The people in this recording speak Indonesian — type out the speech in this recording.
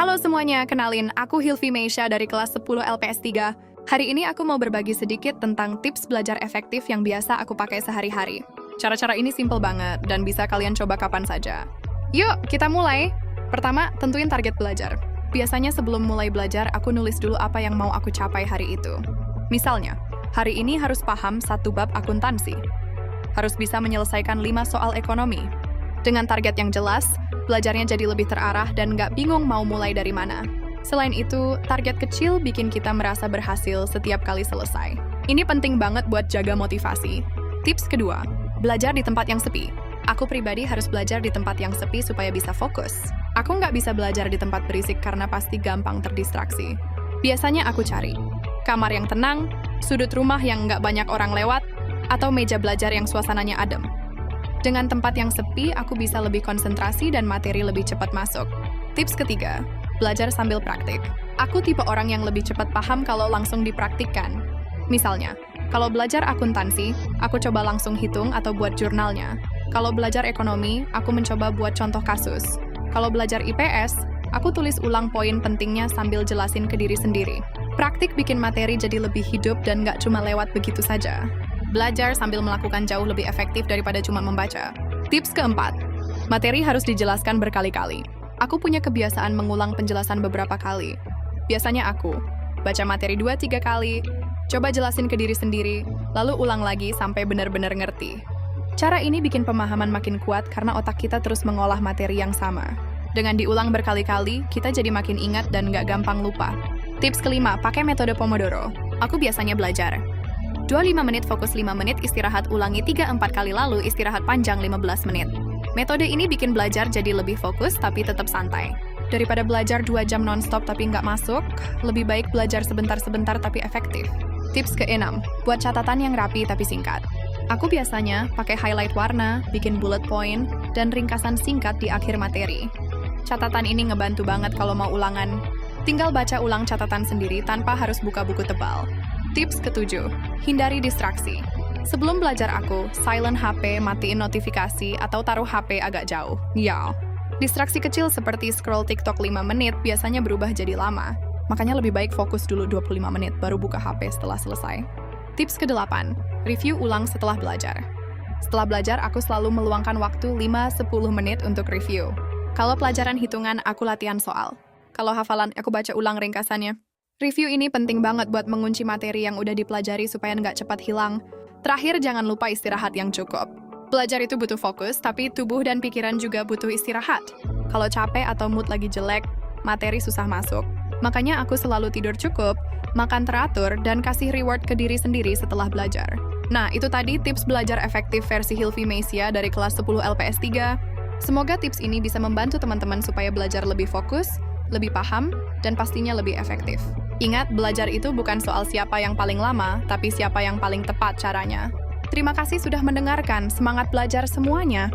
Halo semuanya, kenalin, aku Hilvi Meisha dari kelas 10 LPS 3. Hari ini aku mau berbagi sedikit tentang tips belajar efektif yang biasa aku pakai sehari-hari. Cara-cara ini simple banget dan bisa kalian coba kapan saja. Yuk, kita mulai! Pertama, tentuin target belajar. Biasanya sebelum mulai belajar, aku nulis dulu apa yang mau aku capai hari itu. Misalnya, hari ini harus paham 1 bab akuntansi. Harus bisa menyelesaikan 5 soal ekonomi. Dengan target yang jelas, belajarnya jadi lebih terarah dan nggak bingung mau mulai dari mana. Selain itu, target kecil bikin kita merasa berhasil setiap kali selesai. Ini penting banget buat jaga motivasi. Tips kedua, belajar di tempat yang sepi. Aku pribadi harus belajar di tempat yang sepi supaya bisa fokus. Aku nggak bisa belajar di tempat berisik karena pasti gampang terdistraksi. Biasanya aku cari kamar yang tenang, sudut rumah yang nggak banyak orang lewat, atau meja belajar yang suasananya adem. Dengan tempat yang sepi, aku bisa lebih konsentrasi dan materi lebih cepat masuk. Tips ketiga, belajar sambil praktik. Aku tipe orang yang lebih cepat paham kalau langsung dipraktikkan. Misalnya, kalau belajar akuntansi, aku coba langsung hitung atau buat jurnalnya. Kalau belajar ekonomi, aku mencoba buat contoh kasus. Kalau belajar IPS, aku tulis ulang poin pentingnya sambil jelasin ke diri sendiri. Praktik bikin materi jadi lebih hidup dan nggak cuma lewat begitu saja. Belajar sambil melakukan jauh lebih efektif daripada cuma membaca. Tips keempat, materi harus dijelaskan berkali-kali. Aku punya kebiasaan mengulang penjelasan beberapa kali. Biasanya aku baca materi 2-3 kali, coba jelasin ke diri sendiri, lalu ulang lagi sampai benar-benar ngerti. Cara ini bikin pemahaman makin kuat karena otak kita terus mengolah materi yang sama. Dengan diulang berkali-kali, kita jadi makin ingat dan nggak gampang lupa. Tips kelima, pakai metode Pomodoro. Aku biasanya belajar 25 menit fokus 5 menit, istirahat ulangi 3-4 kali lalu istirahat panjang 15 menit. Metode ini bikin belajar jadi lebih fokus tapi tetap santai. Daripada belajar 2 jam non-stop tapi nggak masuk, lebih baik belajar sebentar-sebentar tapi efektif. Tips ke-6, buat catatan yang rapi tapi singkat. Aku biasanya pakai highlight warna, bikin bullet point, dan ringkasan singkat di akhir materi. Catatan ini ngebantu banget kalau mau ulangan. Tinggal baca ulang catatan sendiri tanpa harus buka buku tebal. Tips ke-7, hindari distraksi. Sebelum belajar aku, silent HP, matiin notifikasi, atau taruh HP agak jauh. Ya, distraksi kecil seperti scroll TikTok 5 menit biasanya berubah jadi lama. Makanya lebih baik fokus dulu 25 menit, baru buka HP setelah selesai. Tips ke-8, review ulang setelah belajar. Setelah belajar, aku selalu meluangkan waktu 5-10 menit untuk review. Kalau pelajaran hitungan, aku latihan soal. Kalau hafalan, aku baca ulang ringkasannya. Review ini penting banget buat mengunci materi yang udah dipelajari supaya nggak cepat hilang. Terakhir, jangan lupa istirahat yang cukup. Belajar itu butuh fokus, tapi tubuh dan pikiran juga butuh istirahat. Kalau capek atau mood lagi jelek, materi susah masuk. Makanya aku selalu tidur cukup, makan teratur, dan kasih reward ke diri sendiri setelah belajar. Nah, itu tadi tips belajar efektif versi Hilvi Meisha dari kelas 10 LPS 3. Semoga tips ini bisa membantu teman-teman supaya belajar lebih fokus, lebih paham, dan pastinya lebih efektif. Ingat, belajar itu bukan soal siapa yang paling lama, tapi siapa yang paling tepat caranya. Terima kasih sudah mendengarkan. Semangat belajar semuanya!